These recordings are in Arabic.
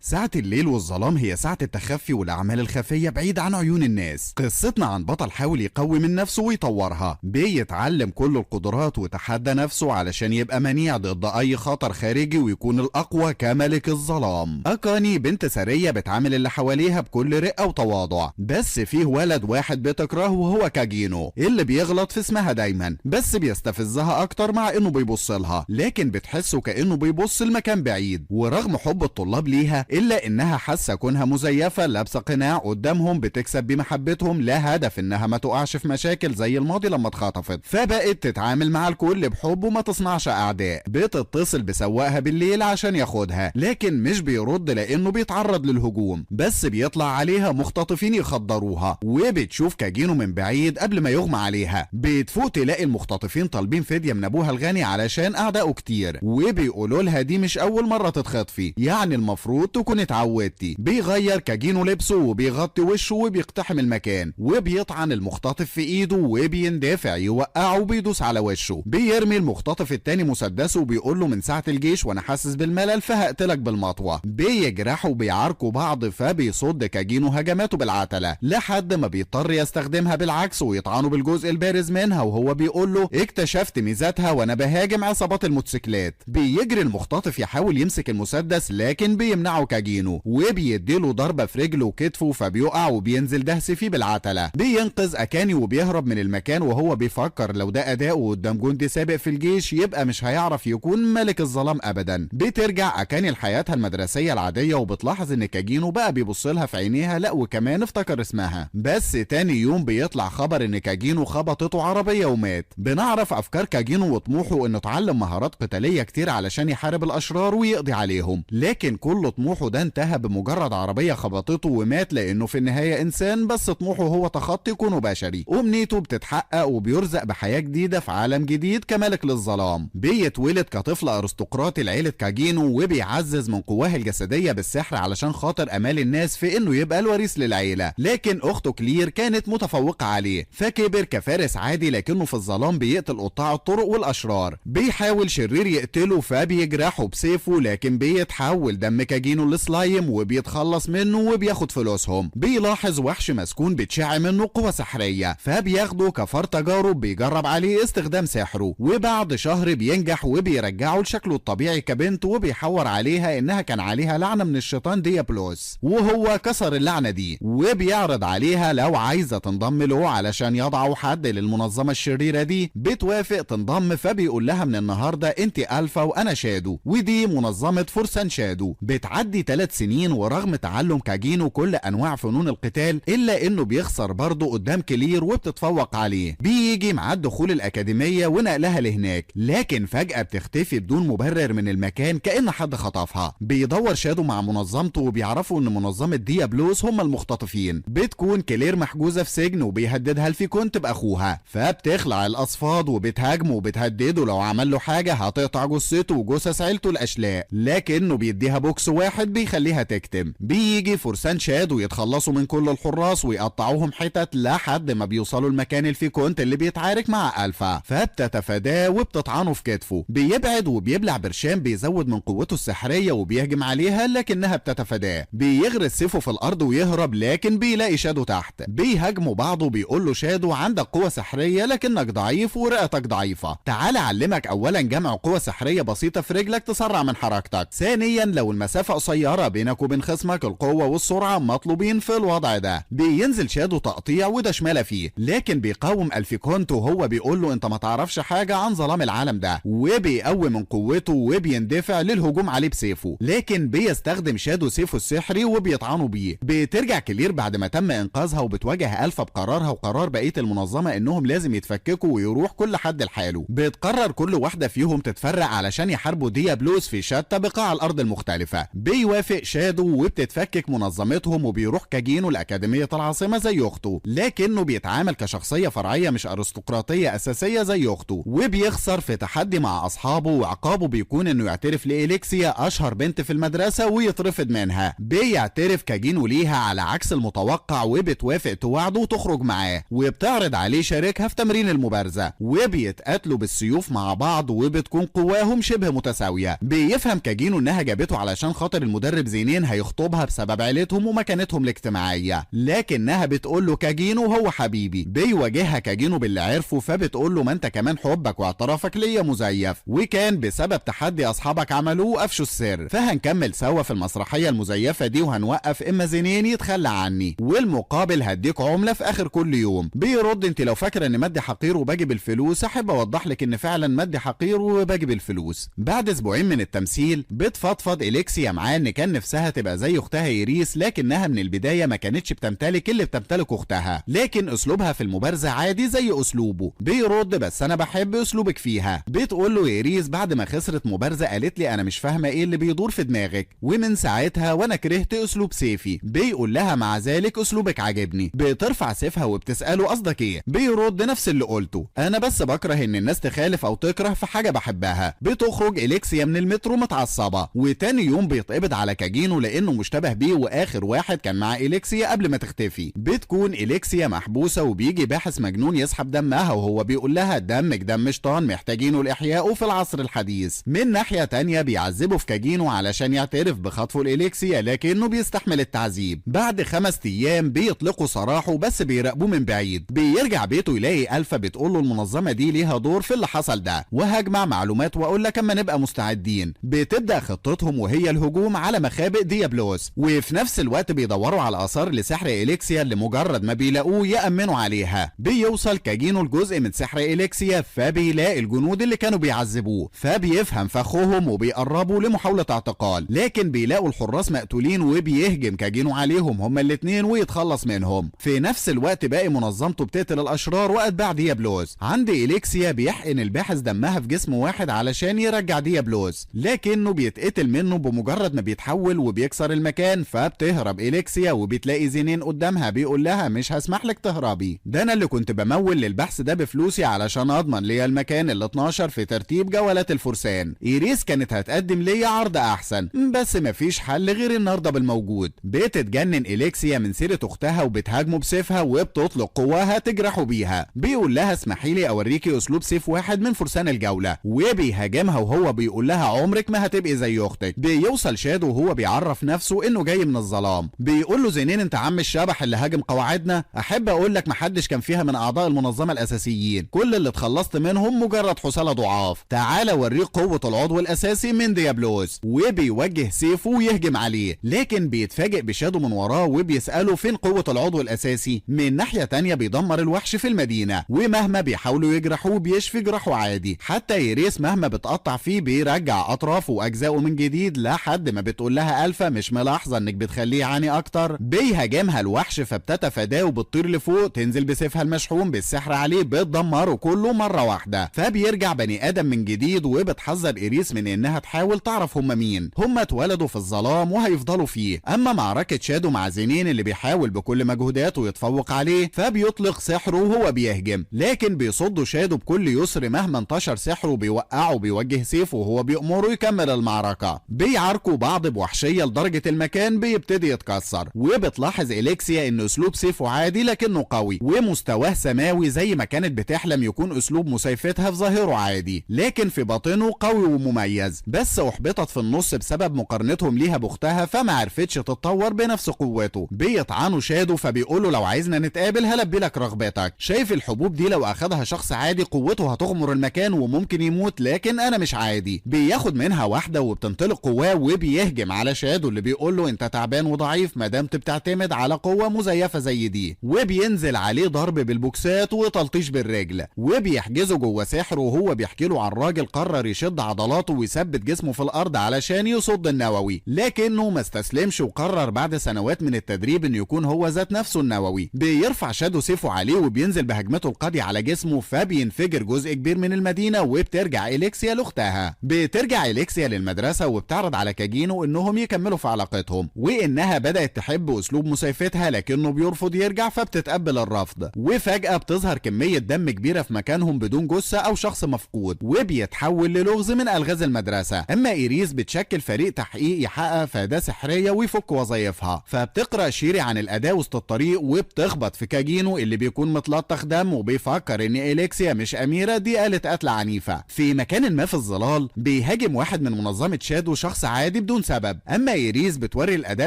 ساعة الليل والظلام هي ساعة التخفي والأعمال الخفية بعيد عن عيون الناس. قصتنا عن بطل حاول يقوي من نفسه ويطورها، بيتعلم كل القدرات وتحدى نفسه علشان يبقى منيع ضد أي خطر خارجي ويكون الأقوى كملك الظلام. أكاني بنت سرية بتعامل اللي حواليها بكل رقة وتواضع، بس فيه ولد واحد بتكرهه وهو كاجينو اللي بيغلط في اسمها دايما، بس بيستفزها أكتر مع إنه بيبصلها، لكن بتحسه كأنه بيبص لمكان بعيد. ورغم حب الطلاب ليها إلا إنها حاسة كونها مزيفة لابسة قناع قدامهم بتكسب بمحبتهم، لا هدف إنها ما تقعش في مشاكل زي الماضي لما اتخطفت، فبقت تتعامل مع الكل بحب وما تصنعش أعداء. بتتصل بسواقها بالليل عشان ياخدها، لكن مش بيرد لأنه بيتعرض للهجوم، بس بيطلع عليها مختطفين يخدروها، وبتشوف كاجينو من بعيد قبل ما يغمى عليها. بتفوق تلاقي المختطفين طالبين فدية من أبوها الغني علشان أعدائه كتير، وبيقولوا لها دي مش أول مرة تتخطفي، يعني المفروض تكون اتعودتي. بيغير كاجينو لبسه وبيغطي وشه وبيقتحم المكان، وبيطعن المختطف في ايده وبيندفع يوقعه وبيدوس على وشه. بيرمي المختطف التاني مسدسه وبيقول له من ساعة الجيش وانا حاسس بالملل فهقتلك بالمطوة. بيجرحوا وبيعاركوا بعض، فبيصد كاجينو هجماته بالعتلة لحد ما بيضطر يستخدمها بالعكس ويطعنه بالجزء البارز منها، وهو بيقول له اكتشفت ميزاتها وانا بهاجم عصابات الموتوسيكلات. بيجري المختطف يحاول يمسك المسدس لكن بيمنعه كاجينو، وبيديله ضربة في رجله وكتفه فبيقع وبينزل دهس فيه بالعتلة. بينقذ أكاني وبيهرب من المكان وهو بيفكر لو ده أداؤه قدام جندي سابق في الجيش يبقى مش هيعرف يكون ملك الظلام أبدا. بترجع أكاني لحياتها المدرسية العادية، وبتلاحظ إن كاجينو بقى بيبصلها في عينيها، لا وكمان افتكر اسمها. بس تاني يوم بيطلع خبر إن كاجينو خبطته عربية ومات. بنعرف أفكار كاجينو وطموحه إنه اتعلم مهارات قتالية كتير علشان يحارب الأشرار ويقضي عليهم، لكن كل طموحه ده انتهى بمجرد عربية خبطته ومات، لانه في النهاية انسان بس طموحه هو تخطي كونه بشري. امنيته بتتحقق وبيرزق بحياة جديدة في عالم جديد كملك للظلام. بيتولد كطفل ارستقراطي لعيلة كاجينو، وبيعزز من قواه الجسدية بالسحر علشان خاطر امال الناس في انه يبقى الوريث للعيلة، لكن اخته كلير كانت متفوقة عليه، فكبر كفارس عادي لكنه في الظلام بيقتل قطاع الطرق والاشرار. بيحاول شرير يقتله فبيجرحه بسيفه، لكن بيتحول دم كاجينو لسلايم وبيتخلص منه وبياخد فلوسهم. بيلاحظ وحش مسكون بتشع منه قوة سحرية فبياخده كفار تجارب بيجرب عليه استخدام سحره، وبعد شهر بينجح وبيرجعه لشكله الطبيعي كبنت، وبيحور عليها انها كان عليها لعنة من الشيطان ديابلوس وهو كسر اللعنة دي، وبيعرض عليها لو عايزة تنضم له علشان يضعوا حد للمنظمة الشريرة دي. بتوافق تنضم، فبيقول لها من النهاردة انت الفا وانا شادو، ودي منظمة فرسان شادو. بتعدي 3 سنين، ورغم تعلم كاجينو كل انواع فنون القتال الا انه بيخسر برضه قدام كلير وبتتفوق عليه. بيجي مع الدخول الاكاديمية ونقلها لهناك، لكن فجأة بتختفي بدون مبرر من المكان كأن حد خطفها. بيدور شادو مع منظمته وبيعرفوا ان منظمة ديابلوس هم المختطفين. بتكون كلير محجوزة في سجن وبيهددها الفيكونت باخوها، فبتخلع الاصفاد وبتهاجمه وبتهدده لو عمل له حاجة هتقطع جثته وجثث عيلته الاشلاء، لكنه بيديها بوكس واحد بيخليها تكتم. بيجي فرسان شادو يتخلصوا من كل الحراس ويقطعوهم حتت لحد ما بيوصلوا المكان الفيكونت اللي بيتعارك مع الفا، فبتتفاداه وبتطعنه في كتفه. بيبعد وبيبلع برشام بيزود من قوته السحرية وبيهجم عليها لكنها بتتفاداه. بيغرس سيفه في الارض ويهرب، لكن بيلاقي شادو تحت. بيهاجموا بعض وبيقول له شادو عندك قوة سحرية لكنك ضعيف ورئتك ضعيفة، تعال اعلمك اولا جمع قوة سحرية بسيطة في رجلك تسرع من حركتك، ثانيا لو المسافة قصيرة بينك وبين خصمك القوة والسرعة مطلوبين في الوضع ده. بينزل شادو تقطيع وده شمالة فيه، لكن بيقاوم الفيكونت وهو بيقول له انت ما تعرفش حاجة عن ظلام العالم ده، وبيقوي من قوته وبيندفع للهجوم عليه بسيفه، لكن بيستخدم شادو سيفه السحري وبيطعنوا بيه. بترجع كلير بعد ما تم انقاذها وبتواجه الفا بقرارها وقرار بقية المنظمة انهم لازم يتفككوا ويروح كل حد لحاله. بتقرر كل واحدة فيهم تتفرق علشان يحاربوا ديابلوس في شتى بقاع الارض المختلفة. بيوافق شادو وبتتفكك منظمتهم، وبيروح كاجينو لأكاديمية العاصمة زي اخته، لكنه بيتعامل كشخصية فرعية مش ارستقراطية اساسية زي اخته، وبيخسر في تحدي مع اصحابه، وعقابه بيكون انه يعترف لإليكسيا اشهر بنت في المدرسة ويترفض منها. بيعترف كاجينو ليها على عكس المتوقع، وبتوافق توعده وتخرج معاه، وبتعرض عليه شاركها في تمرين المبارزة، وبيتقاتلوا بالسيوف مع بعض وبتكون قواهم شبه متساوية. بيفهم كاجينو انها جابته علشان خاطر المدرب زينين هيخطبها بسبب عيلتهم ومكانتهم الاجتماعية، لكنها بتقول له كاجينو هو حبيبي. بيواجهها كاجينو باللي عرفه، فبتقول له ما انت كمان حبك واعترافك ليا مزيف، وكان بسبب تحدي اصحابك عملوه قفشوا السر، فهنكمل سوا في المسرحية المزيفة دي وهنوقف اما زينين يتخلى عني والمقابل هديك عملة في اخر كل يوم. بيرد انت لو فاكره ان مادي حقير وباجي بالفلوس، احب اوضح لك ان فعلا مادي حقير وباجي بالفلوس. بعد اسبوعين من التمثيل بتفضفض اليكسيا معاه ان كان نفسها تبقى زي اختها ايريس، لكنها من البدايه ما كانتش بتمتلك اللي بتمتلك اختها، لكن اسلوبها في المبارزه عادي زي اسلوبه. بيرد بس انا بحب اسلوبك فيها. بتقول له ايريس بعد ما خسرت مبارزه قالت لي انا مش فاهمه ايه اللي بيدور في دماغك، ومن ساعتها وانا كرهت اسلوب سيفي. بيقول لها مع ذلك اسلوبك عاجبني. بترفع سيفها وبتساله قصدك ايه؟ بيرد نفس اللي قلته، انا بس بكره ان الناس تخالف او تكره في حاجه بحبها. بتخرج اليكسيا من المترو متعصبه، وتاني يوم بيتقبض على كاجينو لانه مشتبه بيه واخر واحد كان مع اليكسيا قبل ما تختفي. بتكون اليكسيا محبوسه وبيجي باحث مجنون يسحب دمها، وهو بيقول لها دمك دم شيطان محتاجينه لاحيائه في العصر الحديث. من ناحيه تانيه بيعذبوا في كاجينو علشان يعترف بخطفه الاليكسيا، لكنه بيستحمل التعذيب. بعد 5 ايام بيطلقوا سراحه بس بيراقبوه من بعيد. بيرجع بيته يلاقي الفا بتقول له المنظمه دي ليها دور في اللي حصل ده، وهجمع معلومات واقول لك اما نبقى مستعدين. بتبدا خطتهم وهي الهجوم على مخابئ ديابلوس، وفي نفس الوقت بيدوروا على اثار لسحر اليكسيا اللي مجرد ما بيلاقوه يامنوا عليها. بيوصل كاجينو لجزء من سحر اليكسيا، فبيلاقي الجنود اللي كانوا بيعذبوه، فبيفهم فخهم وبيقربوا لمحاوله اعتقال، لكن بيلاقوا الحراس مقتولين وبيهجم كاجينو عليهم هما الاثنين ويتخلص منهم. في نفس الوقت باقي منظمته بتقتل الاشرار واتباع ديابلوس. عند اليكسيا بيحقن الباحث دمها في جسم واحد علشان يرجع ديابلوس، لكنه بيتقتل منه بمجرد ما بيتحول وبيكسر المكان. فبتهرب اليكسيا وبتلاقي زينين قدامها بيقول لها مش هسمح لك تهربي، ده انا اللي كنت بمول للبحث ده بفلوسي علشان اضمن ليا المكان ال 12 في ترتيب جولات الفرسان. ايريس كانت هتقدم ليا عرض احسن بس مفيش حل غير النهارده بالموجود. بتتجنن اليكسيا من سيره اختها وبتهاجمه بسيفها وبتطلق قواها تجرحه بيها. بيقول لها اسمحي لي اوريكي اسلوب سيف واحد من فرسان الجوله، وبيهاجمها وهو بيقول لها عمرك ما هتبقي زي اختك. بيوصل شادو وهو بيعرف نفسه انه جاي من الظلام. بيقول له زينين انت عم الشبح اللي هاجم قواعدنا، احب اقول لك محدش كان فيها من اعضاء المنظمه الاساسيين، كل اللي اتخلصت منهم مجرد حصاله ضعاف. تعالى اوريك قوه العضو الاساسي من ديابلوس. وبيوجه سيفه ويهجم عليه، لكن بيتفاجئ بشادو من وراه وبيساله فين قوه العضو الاساسي. من ناحيه تانيه بيدمر الوحش في المدينه، ومهما بيحاولوا يجرحوه بيشفي جراحه عادي. حتى ايريس مهما بتقطع فيه بيرجع اطرافه واجزائه من جديد، لحد ما بتقول لها الفا مش ملاحظه انك بتخليه يعاني اكتر. بيهاجمها الوحش فبتتفاداه وبتطير لفوق، تنزل بسيفها المشحون بالسحر عليه بتدمره كله مره واحده. فبيرجع بني ادم من جديد، وبتحذر ايريس من انها تحاول تعرف هم مين. هم اتولدوا في الظلام وهيفضلوا فيه. اما معركه شادو مع زينين اللي بيحاول بكل مجهوداته يتفوق عليه، فبيطلق سحره وهو بيهجم، لكن بيصده شادو بكل يسر مهما انتشر سحره. بيوقعه وبيوجه سيفه وهو بيأمره يكمل المعركه. بيعاركوا بعض بوحشيه لدرجه المكان بيبتدي يتكسر. وبتلاحظ اليكسيا ان اسلوب سيفه عادي لكنه قوي ومستواه سماوي، زي ما كانت بتحلم يكون اسلوب مسيفتها في ظاهره عادي، لكن في باطنه قوي ومميز. بس احبطت في النص بسبب مقارنتهم ليها باختها، فما عرفتش تتطور بنفس قوته. بيطعنوا شادو فبيقولوا لو عايزنا نتقابل هلبي لك رغبتك. شايف الحبوب دي لو اخدها شخص عادي قوته هتغمر المكان وممكن يموت، لكن انا مش عادي. بياخد منها واحده وبتنطلق قواه وبيهجم على شادو اللي بيقول له انت تعبان وضعيف ما دام بتعتمد على قوه مزيفه زي دي. وبينزل عليه ضرب بالبوكسات وتلطيش بالرجل، وبيحجزه جوه سحره. وهو بيحكي له عن راجل قرر يشد عضلاته ويثبت جسمه في الارض علشان يصد النووي، لكنه ما استسلمش وقرر بعد سنوات من التدريب انه يكون هو ذات نفسه النووي. بيرفع شادو سيفه عليه وبينزل بهجمته القاضية على جسمه، فبينفجر جزء كبير من المدينه. وبترجع اليكسيا لاختها. بترجع اليكسيا للمدرسه وبتعرض على كاجينو انهم يكملوا في علاقتهم، وانها بدات تحب اسلوب مسيفتها لكنه بيرفض يرجع، فبتتقبل الرفض. وفجاه بتظهر كميه دم كبيره في مكانهم بدون جثه او شخص مفقود، وبيتحول للغز من الغاز المدرسه. اما ايريس بتشكل فريق تحقيق يحقق فاداه سحريه ويفك وظايفها. فبتقرا شيري عن الاداه وسط الطريق، وبتخبط في كاجينو اللي بيكون متلطخ دم وبيفكر ان اليكسيا مش اميره، دي آلة قتل عنيفه. في مكان ما في الظلال بيهاجم واحد من منظمه شادو شخص عادي بدون بدون سبب. اما ايريس بتوري الاداة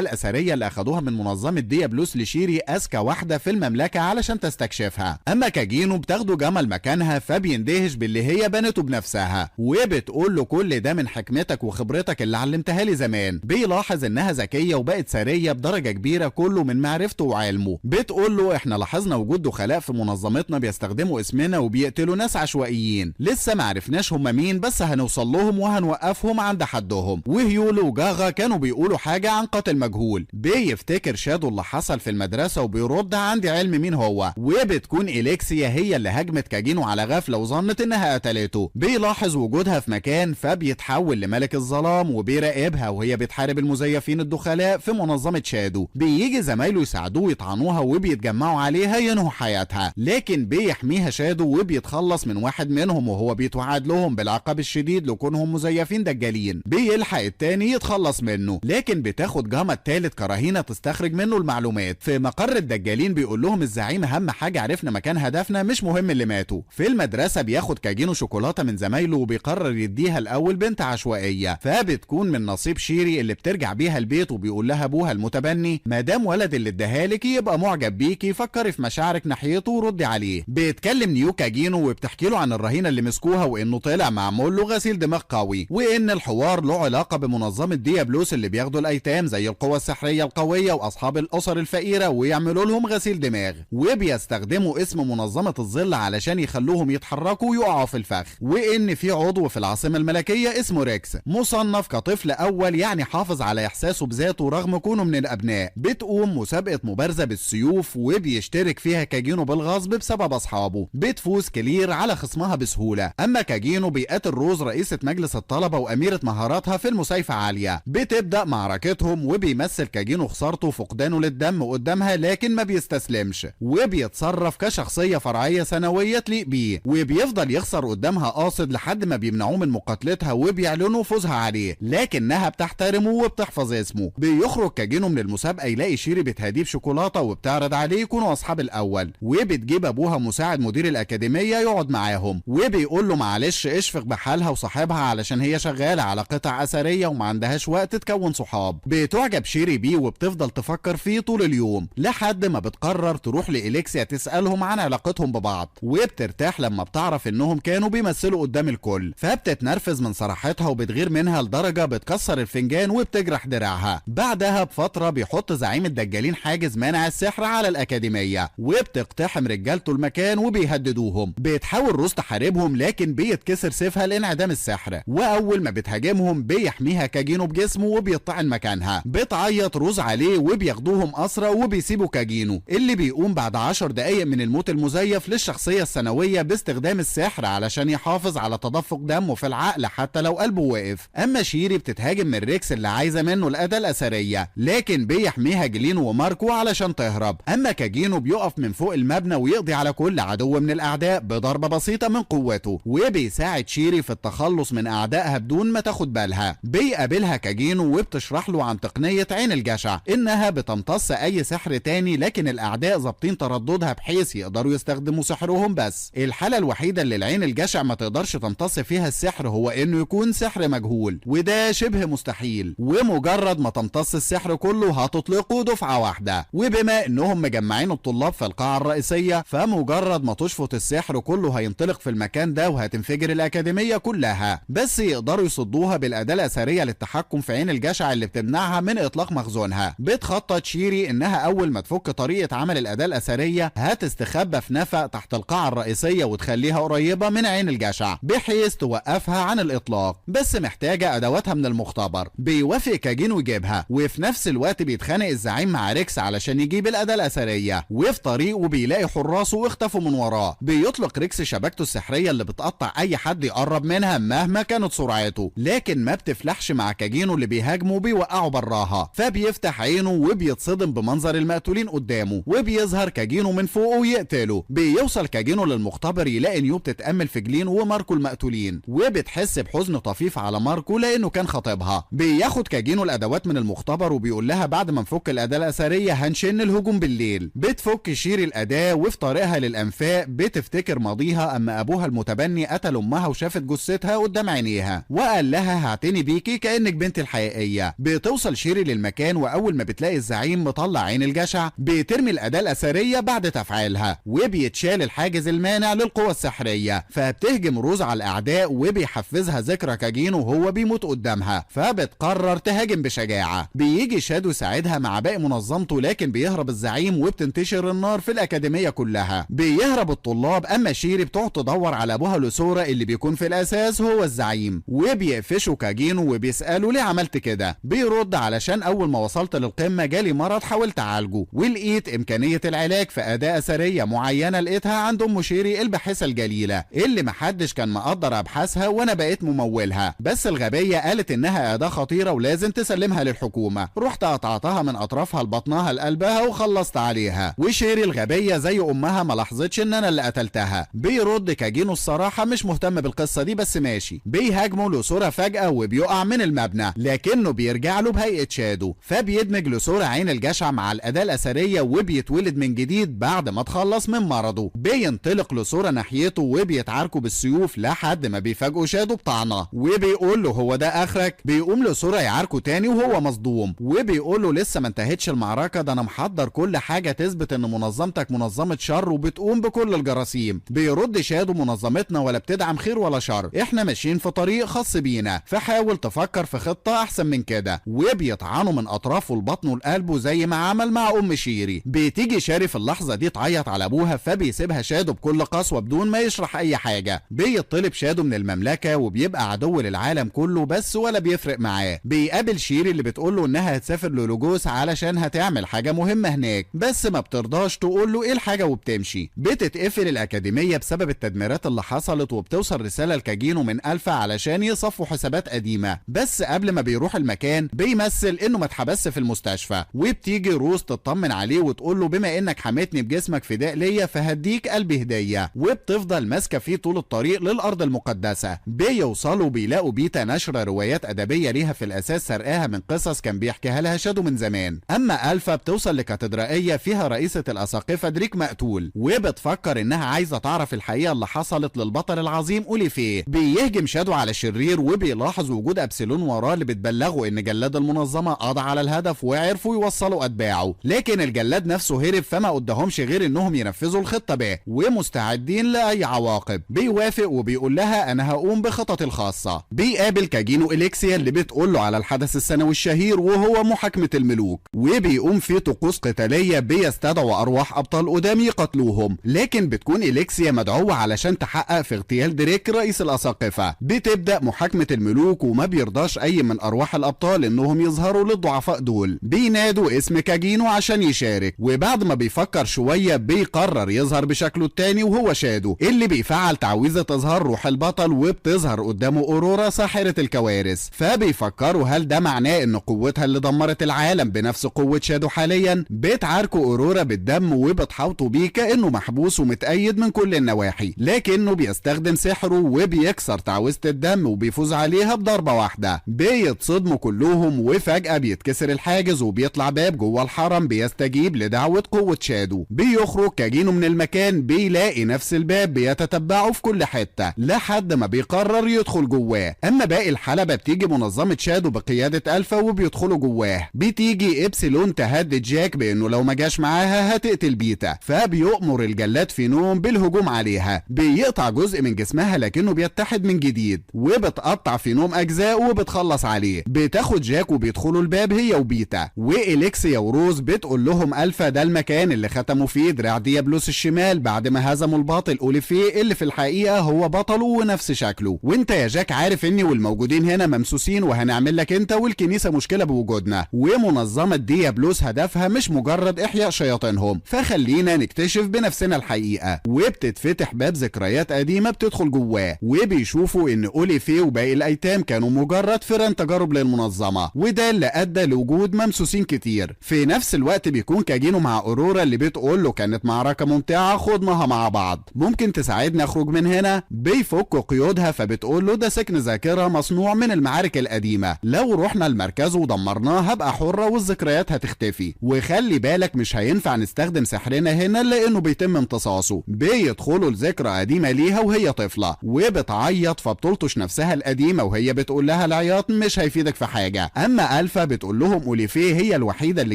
الاثرية اللي اخدوها من منظمة ديابلوس لشيري اذكى واحدة في المملكة علشان تستكشفها. اما كاجينو بتاخده جمل مكانها فبيندهش باللي هي بنته بنفسها وبتقول له كل ده من حكمتك وخبرتك اللي علمتها لي زمان. بيلاحظ انها ذكية وبقت ثرية بدرجة كبيرة كله من معرفته وعلمه. بتقول له احنا لاحظنا وجود دخلاء في منظمتنا بيستخدموا اسمنا وبيقتلوا ناس عشوائيين، لسه معرفناش هم مين بس هنوصل لهم وهنوقفهم عند حدهم. وهيولو وجاغا كانوا بيقولوا حاجة عن قاتل مجهول. بيفتكر شادو اللي حصل في المدرسة وبيرد عندي علم مين هو. وبتكون إليكسيا هي اللي هجمت كاجينو على غفلة وظنت انها قتلته. بيلاحظ وجودها في مكان فبيتحول لملك الظلام وبيراقبها وهي بتحارب المزيفين الدخلاء في منظمة شادو. بيجي زمايله يساعدوه يطعنوها وبيتجمعوا عليها ينهوا حياتها، لكن بيحميها شادو وبيتخلص من واحد منهم وهو بيتوعد لهم بالعقاب الشديد لكونهم مزيفين دجالين. بيلحق التاني يتخلص منه، لكن بتاخد جاما التالت كرهينة تستخرج منه المعلومات. في مقر الدجالين بيقول لهم الزعيم اهم حاجة عرفنا مكان هدفنا مش مهم اللي ماتوا. في المدرسة بياخد كاجينو شوكولاتة من زمايله وبيقرر يديها الاول بنت عشوائية، فبتكون من نصيب شيري اللي بترجع بيها البيت وبيقول لها ابوها المتبني ما دام ولد اللي اداهالك يبقى معجب بيكي فكري في مشاعرك ناحيته وردي عليه. بيتكلم نيو كاجينو وبتحكي له عن الرهينة اللي مسكوها وانه طلع معمول له غسيل دماغ قوي، وان الحوار له علاقة بمنظمة ديابلوس اللي بياخدوا الايتام زي القوى السحرية القوية واصحاب الاسر الفقيرة ويعملوا لهم غسيل دماغ، وبيستخدموا اسم منظمة الظل علشان يخلوهم يتحركوا ويقعوا في الفخ. وان في عضو في العاصمة الملكية اسمه ريكس مصنف كطفل اول يعني حافظ على احساسه بذاته رغم كونه من الابناء. بتقوم مسابقة مبارزة بالسيوف وبيشترك فيها كاجينو بالغصب بسبب اصحابه. بتفوز كلير على خصمها بسهولة. اما كاجينو بيقاتل روز رئيسة مجلس الطلبة واميرة مهاراتها في المسايفة عالية. بتبدأ معركتهم وبيمثل كاجينو خسارته وفقدانه للدم قدامها لكن ما بيستسلمش وبيتصرف كشخصية فرعية ثانوية تليق بيه، وبيفضل يخسر قدامها قاصد لحد ما بيمنعوه من مقاتلتها وبيعلنوا فوزها عليه، لكنها بتحترمه وبتحفظ اسمه. بيخرج كاجينو من المسابقة يلاقي شيري بتهديه بشوكولاتة وبتعرض عليه يكونوا اصحاب الاول، وبتجيب ابوها مساعد مدير الاكاديمية يقعد معاهم وبيقول له معلش اشفق بحالها وصاحبها علشان هي شغالة على قطع اثرية وما عندهاش وقت تكون صحاب. بتعجب شيري بيه وبتفضل تفكر فيه طول اليوم لحد ما بتقرر تروح لإليكسيا تسألهم عن علاقتهم ببعض، وبترتاح لما بتعرف انهم كانوا بيمثلوا قدام الكل، فبتتنرفز من صراحتها وبتغير منها لدرجة بتكسر الفنجان وبتجرح دراعها. بعدها بفترة بيحط زعيم الدجالين حاجز مانع السحر على الأكاديمية وبتقتحم رجالته المكان وبيهددوهم. بتحاول روز تحاربهم لكن بيتكسر سيفها لانعدام السحر، واول ما بتهاجمهم بيحميها كاجينو بجسمه وبيطعن مكانها. بتعيط روز عليه وبياخدوهم أسرى وبيسيبوا كاجينو اللي بيقوم بعد 10 دقايق من الموت المزيف للشخصية الثانوية باستخدام السحر علشان يحافظ على تدفق دمه في العقل حتى لو قلبه واقف. اما شيري بتتهاجم من ريكس اللي عايزة منه الأداة الأثرية لكن بيحميها جلينو وماركو علشان تهرب. اما كاجينو بيقف من فوق المبنى ويقضي على كل عدو من الأعداء بضربة بسيطة من قوته، وبيساعد شيري في التخلص من أعدائها بدون ما تاخد بالها. بيقابلها كاجينو وبتشرح له عن تقنية عين الجشع انها بتمتص اي سحر تاني لكن الاعداء ظابطين ترددها بحيث يقدروا يستخدموا سحرهم بس. الحالة الوحيدة اللي العين الجشع ما تقدرش تمتص فيها السحر هو انه يكون سحر مجهول، وده شبه مستحيل، ومجرد ما تمتص السحر كله هتطلقه دفعة واحدة. وبما انهم مجمعين الطلاب في القاعة الرئيسية فمجرد ما تشفط السحر كله هينطلق في المكان ده وهتنفجر الأكاديمية كلها، بس يقدروا يصدوها بالأداة الأثرية للتحكم في عين الجشع اللي بتمنعها من إطلاق مخزونها. بتخطط شيري انها اول ما تفك طريقة عمل الأداة الأثرية هتستخبى في نفق تحت القاعة الرئيسية وتخليها قريبة من عين الجشع بحيث توقفها عن الإطلاق، بس محتاجة أدواتها من المختبر. بيوافق كاجينو يجيبها، وفي نفس الوقت بيتخانق الزعيم مع ريكس علشان يجيب الأداة الأثرية، وفي طريقه بيلاقي حراسه واختفوا من وراه. بيطلق ريكس شبكته السحرية اللي بتقطع أي حد يقرب منها مهما كانت سرعته، لكن ما بتفلحش مع كاجينو اللي بيهاجمه وبيوقعه براها. فبيفتح عينه وبيتصدم بمنظر المقتولين قدامه، وبيظهر كاجينو من فوقه ويقتله. بيوصل كاجينو للمختبر يلاقي نيو بتتأمل في جلين وماركو المقتولين، وبتحس بحزن طفيف على ماركو لأنه كان خطيبها. بياخد كاجينو الأدوات من المختبر وبيقول لها بعد ما نفك الأداة الأثرية هنشن الهجوم بالليل. بتفك شيري الأداة وفي طريقها للأنفاق بتفتكر ماضيها أما أبوها المتبني قتل أمها وشافت جثتها قدام عينيها وقال لها هعتني بيكي كأنك البنت الحقيقية. بتوصل شيري للمكان، واول ما بتلاقي الزعيم مطلع عين الجشع بترمي الأداة الأثرية بعد تفعيلها، وبيتشال الحاجز المانع للقوة السحرية، فبتهجم روز على الأعداء وبيحفزها ذكرى كاجين وهو بيموت قدامها، فبتقرر تهاجم بشجاعة. بيجي شادو يساعدها مع باقي منظمته، لكن بيهرب الزعيم وبتنتشر النار في الأكاديمية كلها. بيهرب الطلاب، أما شيري بتقعد تدور على أبوها لوسورا اللي بيكون في الأساس هو الزعيم، وبيقفشوا كاجينو وبيسألوا ليه عملت كده. بيرد علشان أول ما وصلت للقمة جالي مرض حاولت أعالجه، ولقيت إمكانية العلاج في أداة أثرية معينة لقيتها عند أم شيري الباحثة الجليلة اللي محدش كان مقدر أبحاثها، وأنا بقيت ممولها، بس الغبية قالت إنها أداة خطيرة ولازم تسلمها للحكومة. رحت قطعتها من أطرافها لبطنها لقلبها وخلصت عليها، وشيري الغبية زي أمها ما لاحظتش إن أنا اللي قتلتها. بيرد كاجينو الصراحة مش مهتم بالقصة دي، بس ماشي. بيهاجموا لوسورا فجأة وبيقع من المبنى، لكنه بيرجع له بهيئة شادو، فبيدمج لوسورا عين الجشع مع الأداة الأثرية وبيتولد من جديد بعد ما تخلص من مرضه. بينطلق لوسورا ناحيته وبيتعاركوا بالسيوف لحد ما بيفاجئوا شادو بطعنه، وبيقول له هو ده آخرك؟ بيقوم لوسورا يعاركوا تاني وهو مصدوم، وبيقول له لسه ما انتهتش المعركة، ده أنا محضر كل حاجة تثبت إن منظمتك منظمة شر وبتقوم بكل الجراثيم. بيرد شادو منظمتنا ولا بتدعم خير ولا شر، احنا ماشيين في طريق خاص بينا، فحاول تفكر في خطة أحسن من كده. وبيطعنوا من أطرافه لبطنه لقلبه زي ما عمل مع أم شيري. بتيجي شاري في اللحظة دي تعيط على أبوها، فبيسيبها شادو بكل قسوة بدون ما يشرح أي حاجة. بيطلب شادو من المملكة وبيبقى عدو للعالم كله، بس ولا بيفرق معاه. بيقابل شيري اللي بتقوله إنها هتسافر للوجوس علشان هتعمل حاجة مهمة هناك، بس ما بترضاش تقوله إيه الحاجة وبتمشي. بتتقفل الأكاديمية بسبب التدميرات اللي حصلت، وبتوصل رسالة لكاجينو من ألفا علشان يصفوا حسابات قديمة، بس قبل ما بيروح المكان بيمثل إنه ما اتحبسش في المستشفى. وبتيجي روز تطمن عليه وتقول له بما إنك حميتني بجسمك فداء ليا فهديك قلبي هدية، وبتفضل ماسكة فيه طول الطريق للأرض المقدسة. بيوصلوا بيلاقوا بيتا نشر روايات أدبية ليها في الأساس سرقاها من قصص كان بيحكيها لها شادو من زمان. أما ألفا بتوصل لكاتدرائية فيها رئيسة الأساقفة دريك مقتول، وبتفكر إنها عايزة تعرف الحقيقة اللي حصلت للبطل العظيم أوليفيه. بيهجم شادو على الشرير وبيلاحظ وجود أبسلون وراه اللي بتبلغه إن جلاد المنظمة قضى على الهدف وعرفوا يوصلوا أتباعه، لكن الجلاد نفسه هرب، فما قدهمش غير إنهم ينفذوا الخطة به ومستعدين لأي عواقب. بيوافق وبيقول لها أنا هقوم بخططي الخاصة. بيقابل كاجينو إليكسيا اللي بتقول له على الحدث السنوي الشهير وهو محاكمة الملوك، وبيقوم في طقوس قتالية بيستدعوا أرواح أبطال قدام يقتلوهم، لكن بتكون إليكسيا مدعوة علشان تحقق في اغتيال دريك رئيس الأساقفة. بتبدأ محاكمة الملوك وما بيرضاش أي من أرواح الأبطال إنهم يظهروا للضعفاء دول. بينادوا اسم كاجينو عشان يشارك، وبعد ما بيفكر شوية بيقرر يظهر بشكله التاني وهو شادو اللي بيفعل تعويذة إظهار روح البطل، وبتظهر قدامه أورورا ساحرة الكوارث. فبيفكروا هل ده معناه إن قوتها اللي دمرت العالم بنفس قوة شادو حاليا؟ بتعاركوا أورورا بالدم وبتحاوطوا بيه كأنه محبوس ومتأيد من كل النواحي، لكنه بيستخدم سحره وبيكسر تعويذة الدم وبيفوز عليها بضربة واحدة. بيتصدموا كلهم، وفجأة بيتكسر الحاجز وبيطلع باب جوه الحرم بيستجيب لدعوة قوة شادو. بيخرج كاجينو من المكان بيلاقي نفس الباب بيتتبعه في كل حتة لحد ما بيقرر يدخل جواه. اما باقي الحلبة بتيجي منظمة شادو بقيادة ألفا وبيدخلوا جواه. بتيجي إبسلون تهدد جاك بانه لو ما جاش معاها هتقتل بيتا، فبيؤمر الجلاد فينوم بالهجوم عليها. بيقطع جزء من جسمها لكنه بيتحد من جديد، وبتقطع فينوم اجزاء وبتخلص عليه. بتاخد جاك وبيدخلوا الباب هي وبيتا، وإليكسيا وروز بتقول لهم ألفا ده المكان اللي ختموا فيه دراع ديابلوس الشمال بعد ما هزموا الباطل أوليفيه اللي في الحقيقة هو بطله ونفس شكله، وانت يا جاك عارف اني والموجودين هنا ممسوسين وهنعمل لك انت والكنيسة مشكلة بوجودنا، ومنظمة ديابلوس هدفها مش مجرد احياء شياطينهم، فخلينا نكتشف بنفسنا الحقيقة. وبتتفتح باب ذكريات قديمة بتدخل جواه، وبيشوفوا ان أوليفيه وباقي الايتام كانوا مجرد فئران تجارب للمنظمة، وده اللي ادى لوجود ممسوسين كتير. في نفس الوقت بيكون كاجينو مع أورورا اللي بتقول له كانت معركة ممتعة خضناها مع بعض، ممكن تساعدني اخرج من هنا؟ بيفك قيودها، فبتقول له ده سكن ذاكرة مصنوع من المعارك القديمة، لو رحنا المركز ودمرناه هبقى حرة والذكريات هتختفي، وخلي بالك مش هينفع نستخدم سحرنا هنا لانه بيتم امتصاصه. بيدخلوا لذكرى قديمة ليها وهي طفلة وبتعيط، فبتلطش نفسها القديمة وهي بتقول لها العياط مش هيفيدك في حاجة. اما الفا بتقول لهم اوليفيه هي الوحيدة اللي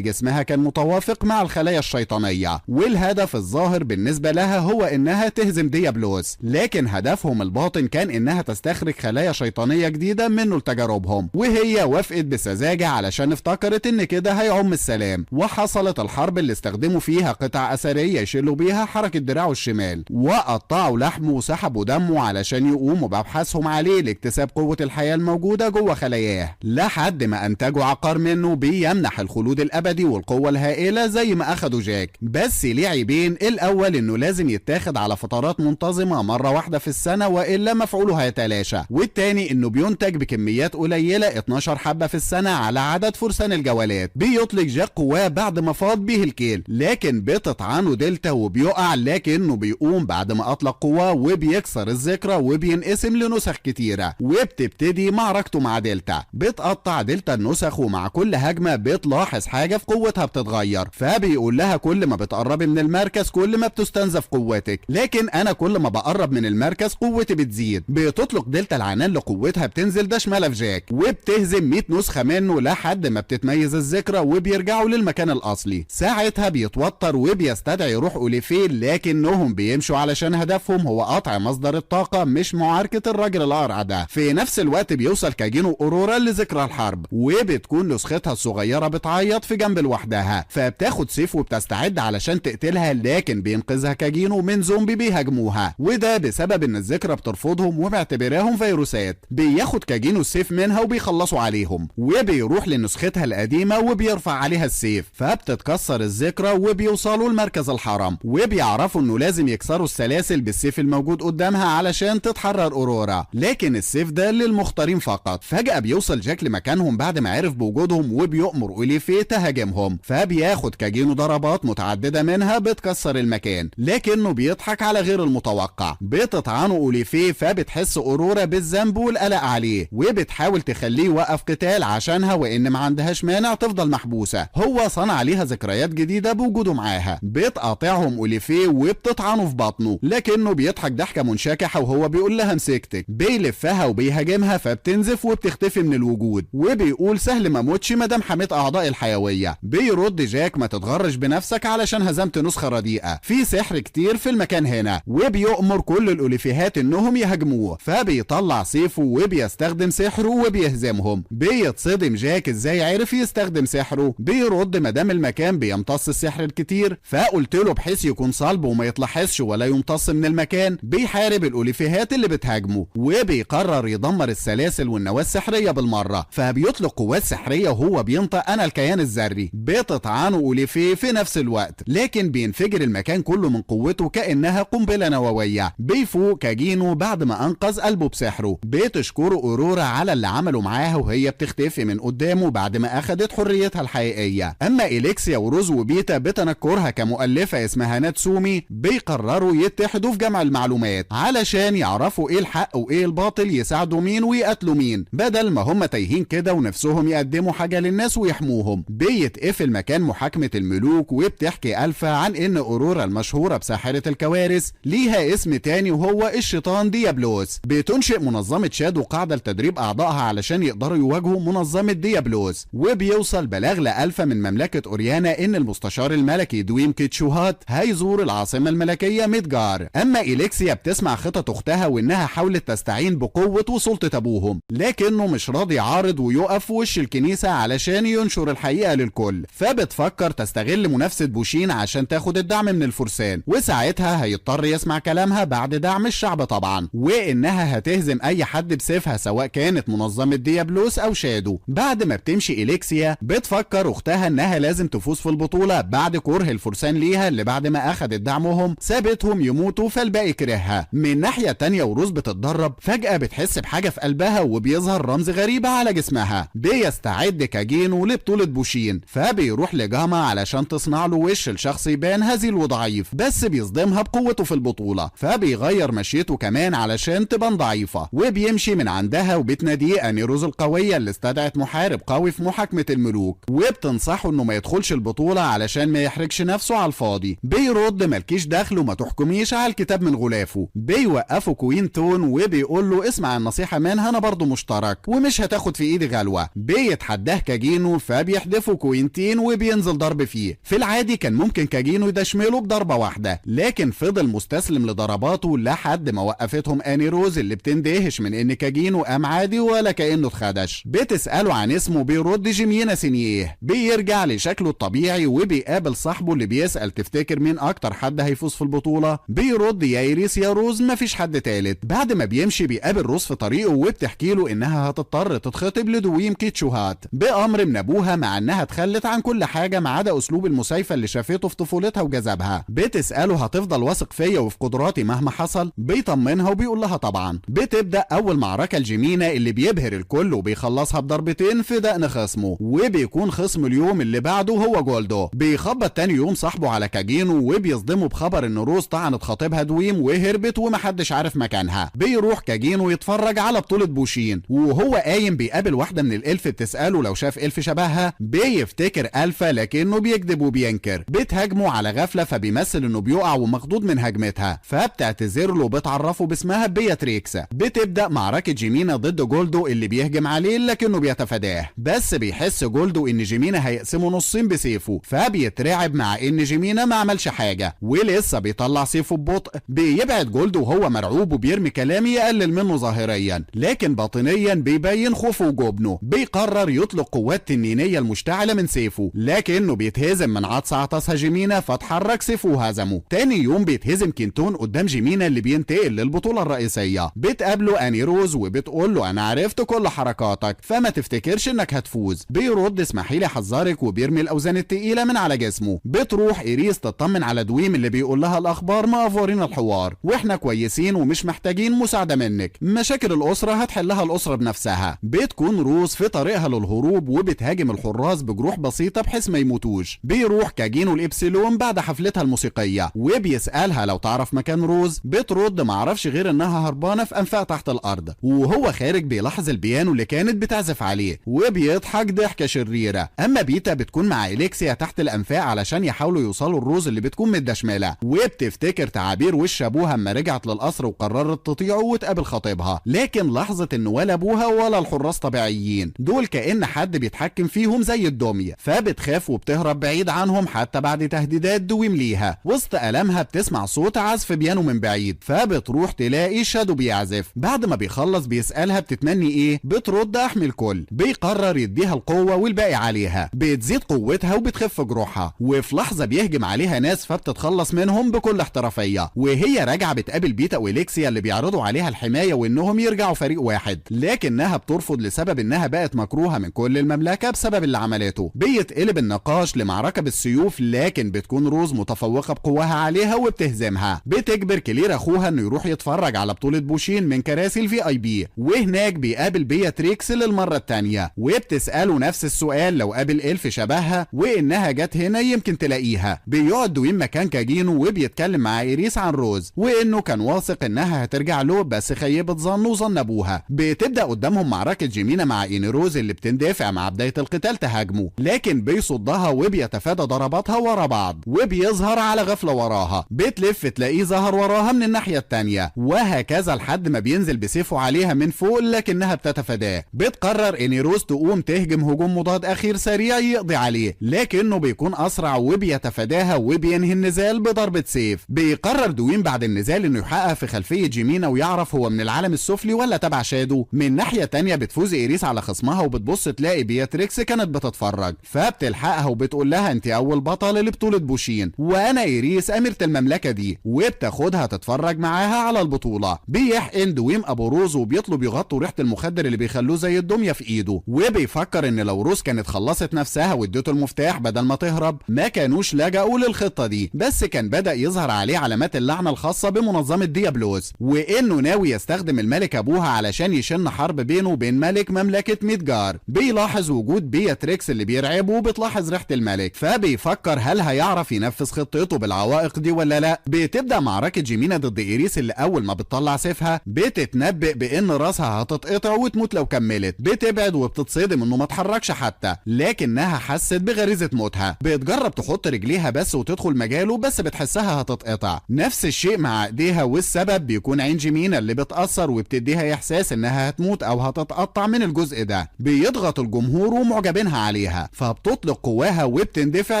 جسمها كان متوافق مع الخلايا الشيطانية، والهدف الظاهر بالنسبة لها هو انها تهزم ديابلوس، لكن هدفهم الباطن كان انها تستخرج خلايا شيطانية جديدة منه لتجاربهم، وهي وافقت بسذاجة علشان افتكرت ان كده هيعم السلام. وحصلت الحرب اللي استخدموا فيها قطع اثرية يشيلوا بيها حركة دراعه الشمال، وقطعوا لحمه وسحبوا دمه علشان يقوموا بابحاثهم عليه لاكتساب قوة الحياة الموجودة جوه خلاياه، لحد ما انتجوا عقار منه بيمنح الخلود الابدي والقوة الهائلة زي ما اخدوا جاك. بس ليه عيبين، الاول انه لازم يتاخد على فترات منتظمة مرة واحدة في السنة والا مفعوله هيتلاشى، والتاني انه بينتج بكميات قليلة 12 حبة في السنة على عدد فرسان الجولات. بيطلق جاك قواه بعد ما فاض به الكيل، لكن بتطعنه دلتا وبيقع، لكنه بيقوم بعد ما اطلق قواه وبيكسر الذكرى وبينقسم لنسخ كتيرة، وبتبتدي معركته مع دلتا. بتقطع دلتا النسخ، ومع كل هجمة بتلاحظ حاجة في قوتها بتتغير، فبيقول لها كل ما بتقربي من المركز كل ما بتستنزف قوتك، لكن انا كل ما بقرب من المركز قوتي بتزيد. بتطلق دلتا العنان لقوتها بتنزل دشمالة في جاك، وبتهزم 100 نسخة منه لحد ما بتتميز الذكرى وبيرجعوا للمكان الاصلي. ساعتها بيتوتر وبيستدعي روح اوليفيه، لكنهم بيمشوا علشان هدفهم هو قطع مصدر الطاقة مش معاركة الراجل القرع ده. في نفس الوقت بيوصل كاجينو اورورا لذكرى الحرب، وبتكون نسختها الصغيرة بتعيط في جنب لوحدها، فبتاخد سيف وبتستعد علشان تقتلها، لكن بينقذها كاجينو من زومبي بيهاجموها، وده بسبب ان الذكرى بترفضهم وباعتبراهم فيروسات. بياخد كاجينو السيف منها وبيخلصوا عليهم، وبيروح لنسختها القديمة وبيرفع عليها السيف، فبتتكسر الذكرى وبيوصلوا لمركز الحرم، وبيعرفوا انه لازم يكسروا السلاسل بالسيف الموجود قدامها علشان تتحرر اورورا، لكن السيف ده للمختارين فقط. فجأة بيوصل جاك لمكانهم بعد ما عرف بوجودهم، وبيؤمر اوليفيه تهاجمهم، فبياخد كاجينو ضربات متعددة منها بتكسر المكان، لكنه بيضحك على غير المتوقع. بتطعنه اوليفيه، فبتحس اورورا بالذنب والقلق عليه، وبتحاول تخليه يوقف قتال عشانها، وان ما عندهاش مانع تفضل محبوسة. هو صنع ليها ذكريات جديدة بوجوده معاها. بتقاطعهم اوليفيه وبتطعنه في بطنه، لكنه بيضحك ضحكة منشكحة وهو بيقول لها مسكتك. بيلفها وبيهاجمها فبتنزف وبتختفي من الوجود، وبيقول سهل ما موتش مادام حميت اعضائي الحيوية. بيرد جاك ما تتغرش بنفسك علشان هزمت نسخة رديئة، في سحر كتير في المكان هنا، وبيؤمر كل الاوليفيهات انهم يهاجموه، فبيطلع سيفه وبيستخدم سحره وبيهزمهم. بيتصدم جاك ازاي عرف يستخدم سحره. بيرد مادام المكان بيمتص السحر الكتير فقلت له بحيث يكون صلب وما يتلاحظش ولا يمتص من المكان. بيحارب الاوليفيهات اللي بتهاجمه، وبيقرر يدمر السلاسل والنواة السحرية بالمرة، فبيطلق قوات سحرية وهو بينطق انا الكيان الذري. بتطعنه اوليفيه في نفس الوقت، لكن بينفجر المكان كله من قوته كأنها قنبلة نووية. بيفوق كاجينو بعد ما انقذ قلبه بسحره. بتشكره اورورا على اللي عمله معاها وهي بتختفي من قدامه بعد ما اخدت حريتها الحقيقية. اما إليكسيا وروز وبيتا بتنكرها كمؤلفة اسمها ناتسومي بيقرروا يتحدوا في جمع المعلومات علشان يعرفوا ايه الحق وايه الباطل، يساعدوا مين ويقتلوا مين، بدل ما هم تايهين كده ونفسهم يقدموا حاجة للناس ويحموهم. بيتقفل مكان محاكمة الملوك، وبتحكي ألفا عن ان اورورا المشهورة بساحرة الكوارث ليها اسم تاني وهو الشيطان ديابلوس. بتنشئ منظمة شادو قاعدة لتدريب اعضائها علشان يقدروا يواجهوا منظمة ديابلوس. وبيوصل بلاغ لألفا من مملكة اوريانا ان المستشار الملكي دويم كيتشوهات هيزور العاصمة الملكية ميدجار. اما إليكسيا بتسمع خطط اختها وانها حاولت تستعين بقوة وسلطة ابوهم، لكنه مش راضي يعارض ويقف في وش الكنيسة علشان ينشر الحقيقة للكل. فبتفكر تستغل منافسة بوشين عشان تاخد الدعم من الفرسان، وساعتها هيضطر يسمع كلامها بعد دعم الشعب طبعا، وانها هتهزم اي حد بسيفها سواء كانت منظمة ديابلوس او شادو. بعد ما بتمشي إليكسيا بتفكر اختها انها لازم تفوز في البطولة بعد كره الفرسان ليها اللي بعد ما اخدت دعمهم سابتهم يموتوا فالباقي كرهها. من ناحية تانية وروز بتتدرب، فجأة بتحس بحاجة في قلبها وبيظهر رمز غريب على جسمها. بيستعد كاجينو لبطولة بوشين، فبيروح لجاما علشان تصنع له وش الشخص يبان هزيل وضعيف، بس بيصدمها بقوته في البطولة، فبيغير مشيته كمان علشان تبان ضعيفة، وبيمشي من عندها وبتناديه انيروز القوية اللي استدعت محارب قوي في محاكمة الملوك، وبتنصحه انه ما يدخلش البطولة علشان ما يحرجش نفسه على الفاضي. بيرد مالكيش دخل وما تحكميش على الكتاب من غلافه. بيوقفه كوين تون وبيقول له اسمع النصيحة منها انا برضو مشترك، ومش هتاخد في ايدي غلوة. بيتحداه كاجينو فبيحدفه كوينتين وبينزل ضرب فيه. في العادي كان ممكن كاجينو يدشمله بضربة واحدة، لكن فضل مستسلم لضرباته لحد ما وقفتهم اني روز اللي بتندهش من ان كاجينو قام عادي ولا كأنه اتخدش. بتسأله عن اسمه بيرد جيمينا سينيه. بيرجع لشكله الطبيعي وبيقابل صاحبه اللي بيسأل تفتكر مين اكتر حد هيفوز في البطولة؟ بيرد يا ايريس يا روز مفيش حد تالت. بعد ما بيمشي بيقابل روز في طريقه وبتحكي له انها هتضطر تتخطب لدويم كيتشوهات بأمر من ابوها، مع انها اتخلت عن كل حاجة ما عدا اسلوب المسايفة اللي شافته في طفولتها وجذبها. بتسأله هتفضل واثق فيا وفي قدراتي مهما حصل؟ بيطمنها وبيقول لها طبعا. بتبدأ اول معركة لجيمينا اللي بيبهر الكل وبيخلصها بضربتين في دقن خصمه، وبيكون خصم اليوم اللي بعده هو جولدو. بيخبط تاني يوم صاحبه على كاجينو وبيصدمه بخبر ان روز طعنت خطيبها دويم وهربت ومحدش عارف مكانها. بيروح كاجينو يتفرج على بطولة بوشين، وهو قايم بيقابل واحدة من الالف بتسأله لو شاف الف شبهها. بيفتكر الفا لكنه بيكذب وبينكر. بتهاجمه على غفلة فبيمثل انه بيقع ومخضوض من هجمتها، فبتعتذر له وبتعرفه باسمها بياتريكس. بتبدأ معركة جيمينا ضد جولدو اللي بيهجم عليه لكنه بيتفاداه، بس بيحس جولدو ان جيمينا هيقسمه نصين بسيفه، فبيترعب مع ان جيمينا ما عملش حاجة ولسه بيطلع سيفه ببطء. بيبعد جولدو وهو مرعوب وبيرمي كلام يقلل منه ظاهريا، لكن باطنيا بيبين خوفه وجبنه. بيقرر يطلق قوات تنينية المشتعلة من سيفه، لكنه بيتهزم من عطس عطسها جيمينا فتحرك سيفه وهزمه. تاني يوم بيتهزم كينتون قدام جيمينا اللي بينتقل للبطولة الرئيسية. بتقابله اني روز وبتقول له انا عرفت كل حركاتك فما تفتكرش انك هتفوز. بيرد اسمحيلي احذرك وبيرمي الاوزان التقيلة من على جسمه. بتروح ايريس تطمن على دويم اللي بيقول لها الاخبار مقفورين الحوار واحنا كويسين ومش محتاجين مساعدة منك، مشاكل الاسرة هتحلها الاسرة بنفسها. بتكون روز في طريقها للهروب وبتهاجم الحراس بجروح بسيطة بحيث ما يموتوش. بيروح كاجينو الابسيلون بعد حفلتها الموسيقية وبيسألها لو تعرف مكان روز. بترد معرفش غير انها هربانة في انفاق تحت الارض. وهو خارج بيلاحظ البيانو اللي كانت بتعزف عليه وبيضحك ضحكة شريرة. اما بيتا بتكون مع إليكسيا تحت الانفاق علشان يحاولوا يوصلوا الروز اللي بتكون متدشملة، وبتفتكر تعابير وش ابوها اما رجعت للقصر وقررت تطيعه وتقابل خطيبها، لكن لاحظت ان ولا ابوها ولا الحراس طبيعيين، دول كأن حد بيتحكم فيهم زي الدمية، فبتخاف وبتهرب بعيد عنهم حتى بعد تهديدات دويم ليها. وسط ألمها بتسمع صوت عزف بيانو من بعيد، فبتروح تلاقي شادو بيعزف. بعد ما بيخلص بيسألها بتتمني ايه؟ بترد احمي الكل. بيقرر يديها القوة والباقي عليها. بتزيد قوتها وبتخف جروحها، وفي لحظة بيهجم عليها ناس فبتتخلص منهم بكل احترافية. وهي راجعة بتقابل بيتا وإليكسيا اللي بيعرضوا عليها الحماية وانهم يرجعوا فريق واحد، لكنها بترفض لسبب انها بقت مكروهة من كل المملكة بسبب اللي عملته. بيتقلب النقاش لمعركة بالسيوف، لكن بتكون روز متفوقة بقواها عليها وبتهزمها. بتجبر كلير اخوها انه يروح يتفرج على بطولة بوشين من كراسي الفي اي بي، وهناك بيقابل بياتريكس للمرة التانية وبتسأله نفس السؤال لو قابل الف شبهها وانها جت هنا يمكن تلاقيها. بيقعد دويم مكان كاجينو وبيتكلم مع ايريس عن روز وانه كان واثق انها هترجع له بس خيبت ظنه وظن ابوها. بتبدأ قدامهم معركة جيمينا مع روز اللي بتندفع مع بداية القتال تهاجمه، لكن بيصدها وبيتفادى ضرباتها ورا بعض وبيظهر على غفلة وراها. بتلف تلاقيه ظهر وراها من الناحية التانية، وهكذا لحد ما بينزل بسيفه عليها من فوق لكنها بتتفاداه. بتقرر ان روز تقوم تهجم هجوم مضاد اخير سريع يقضي عليه، لكنه بيكون اسرع وبيتفاداها وبينهي النزال بضربة سيف. بيقرر دوين بعد النزال انه يحقق في خلفية جيمينا ويعرف هو من العالم السفلي ولا تبع شادو. من ناحية تانية بتفوز ايريس على خصمها وبتبص تلاقي بياتريكس كانت بتتفرج، فبتلحقها وبتقول لها انت اول بطل لبطولة بوشين وانا ايريس اميرة المملكة دي، وبتاخدها تتفرج معاها على البطولة. بيحقن دويم ابو روز وبيطلب يغطوا ريحة المخدر اللي بيخلوه زي الدمية في ايده، وبيفكر ان لو روز كانت خلصت نفسها واديته المفتاح بدل ما تهرب ما كانوش لجأوا للخطة دي. بس كان بدأ يظهر عليه علامات اللعنة الخاصة بمنظمة ديابلوس، وانه ناوي يستخدم الملك ابوها علشان يشن حرب بينه وبين ملك مملكة ميدجار. بيلاحظ وجود بياتريكس اللي بيرعبه وبتلاحظ ريحة الملك، فبيفكر هل هيعرف ينفذ خطته بالعوائق دي ولا لا. بتبدأ معركة جيمينا ضد ايريس اللي اول ما بتطلع سيفها بتتنبأ بان راسها هتتقطع وتموت لو كملت. بتبعد وبتتصدم انه ما اتحركش حتى، لكنها حست بغريزة موتها. بتجرب تحط رجليها بس وتدخل مجاله بس بتحسها هتتقطع. نفس الشيء مع ايديها، والسبب بيكون عين جيمينا اللي بتأثر وبتديها احساس انها هتموت او هتتقطع من الجزء ده. بيضغط الجمهور ومعجبينها عليها، فبتطلق قواها وبتندفع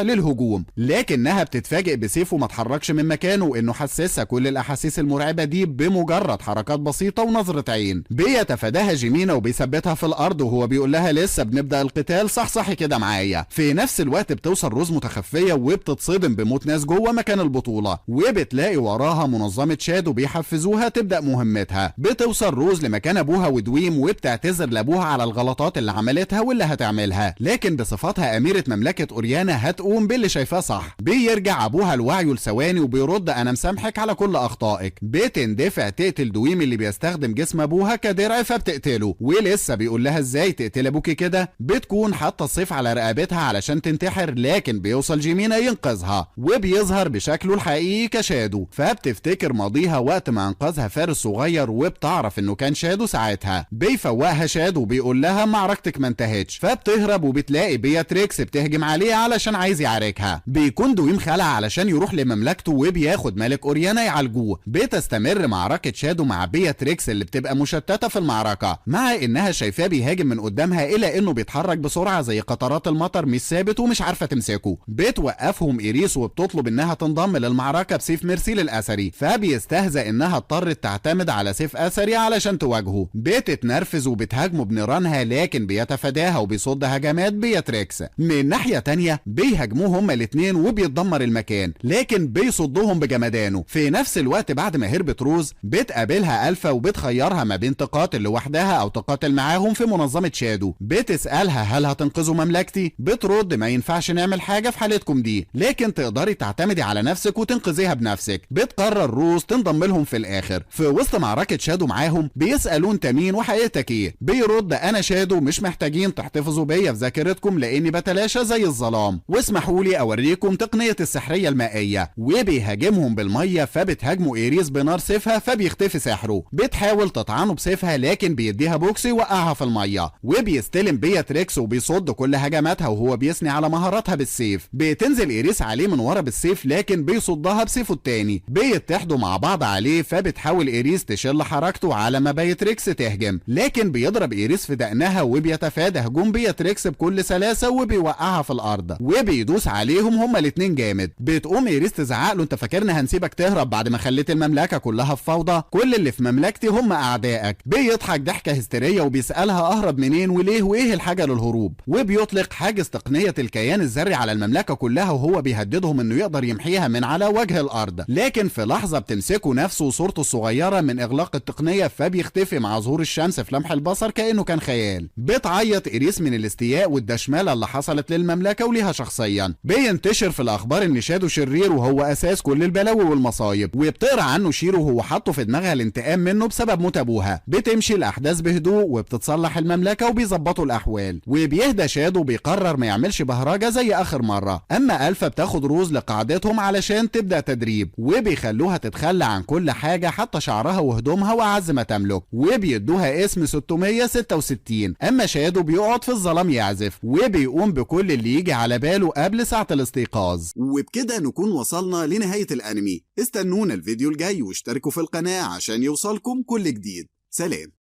للهجوم، لكنها بتتفاجئ بسيفه ما اتحركش من مكانه وانه حسسها كل الاحاسيس المرعبه دي بمجرد حركات بسيطه ونظره عين. بيتفاداها جيمينا وبيثبتها في الارض وهو بيقول لها لسه بنبدا القتال، صحصحي كده معايا. في نفس الوقت بتوصل روز متخفيه وبتتصدم بموت ناس جوه مكان البطوله، وبتلاقي وراها منظمه شادو بيحفزوها تبدا مهمتها. بتوصل روز لمكان ابوها ودويم وبتعتذر لابوها على الغلطات اللي عملتها واللي هتعملها، لكن بصفتها اميره مملكه اوريانا هتقوم باللي شايفاه صح. بيرجع ابوها لوعيه لثواني وبيرد انا مسامحك على كل اخطائك. بتندفع تقتل دويم اللي بيستخدم جسم ابوها كدرع فبتقتله، ولسه بيقول لها ازاي تقتل ابوكي كده. بتكون حاطه السيف على رقبتها علشان تنتحر، لكن بيوصل جيمينا ينقذها وبيظهر بشكله الحقيقي كشادو. فبتفتكر ماضيها وقت ما انقذها فارس صغير وبتعرف انه كان شادو ساعتها. بيفوقها شادو وبيقول لها معركتك ما انتهتش، فبتهرب وبتلاقي بياتريكس بتهجم عليه علشان عايز يعاركها. بيكون دويم خلع علشان يروح لمملكته وبياخد ملك اوريانا يعالجوه. بتستمر معركه شادو مع بياتريكس اللي بتبقى مشتته في المعركه، مع انها شايفاه بيهاجم من قدامها الا انه بيتحرك بسرعه زي قطرات المطر، مش ثابت ومش عارفه تمسكه. بتوقفهم ايريس وبتطلب انها تنضم للمعركه بسيف ميرسيل الاثري، فبيستهزأ انها اضطرت تعتمد على سيف اثري علشان تواجهه. بتتنرفز وبتهاجمه بنيرانها، لكن بيتفاداها وبيصد هجمات بياتريكس. من ناحيه تانية بيهاجموه هما الاتنين وبيتدمر المكان، لكن بيصدهم بجمدانه. في نفس الوقت بعد ما هربت روز بتقابلها الفا وبتخيرها ما بين تقاتل لوحدها او تقاتل معاهم في منظمه شادو. بتسالها هل هتنقذوا مملكتي؟ بترد ما ينفعش نعمل حاجه في حالتكم دي، لكن تقدري تعتمدي على نفسك وتنقذيها بنفسك. بتقرر روز تنضم لهم في الاخر. في وسط معركه شادو معاهم بيسالون انت مين وحقيقتك ايه؟ بيرد انا شادو، مش محتاجين تحتفظوا بيا في ذاكرتكم لاني بتلاشى زي الظلام، واسمحوا لي اوريكم تقنيه السحريه المائيه. وبيهاجمهم بالميه، فبتهاجمه ايريس بنار سيفها فبيختفي سحره. بتحاول تطعنه بسيفها لكن بيديها بوكس يوقعها في الميه. وبيستلم بياتريكس وبيصد كل هجماتها وهو بيثني على مهاراتها بالسيف. بتنزل ايريس عليه من ورا بالسيف لكن بيصدها بسيفه التاني. بيتحدوا مع بعض عليه، فبتحاول ايريس تشل حركته على ما بياتريكس تهجم، لكن بيضرب ايريس في دقنها وبيتفادى هجوم بياتريكس بكل سلاسه وبيوقعها في الارض وبيدوس عليهم هما الاتنين جامد. بتقوم ايريس تزعق له انت فاكرنا هنسيبك تهرب بعد ما خليت المملكه كلها في فوضى؟ كل اللي في مملكتي هم اعدائك. بيضحك ضحكه هستيريه وبيسالها اهرب منين وليه وايه الحاجه للهروب، وبيطلق حاجز تقنيه الكيان الذري على المملكه كلها وهو بيهددهم انه يقدر يمحيها من على وجه الارض. لكن في لحظه بتمسكه نفسه وصورته الصغيره من اغلاق التقنيه، فبيختفي مع ظهور الشمس في لمح البصر كانه كان خيال. بتعيط ايريس من الاستياء والدشماله اللي حصلت للمملكه وليها شخصيا. بينتشر في الاخبار ان شادو شرير وهو اساس كل البلاوي والمصايب، وبتقرا عنه شيرو وهو حاطه في دماغها الانتقام منه بسبب موت ابوها. بتمشي الاحداث بهدوء وبتتصلح المملكه وبيظبطوا الاحوال، وبيهدى شادو وبيقرر ما يعملش بهرجه زي اخر مره. اما الفا بتاخد روز لقاعدتهم علشان تبدا تدريب، وبيخلوها تتخلى عن كل حاجه حتى شعرها وهدومها واعز ما تملك، وبيدوها اسم 666. اما شادو بيقعد في الظلام يعزف وبيقوم بكل اللي يجي على باله قبل ساعه الاستيقاظ. وبكده نكون وصلنا لنهايه الانمي. استنونا الفيديو الجاي واشتركوا في القناه عشان يوصلكم كل جديد. سلام.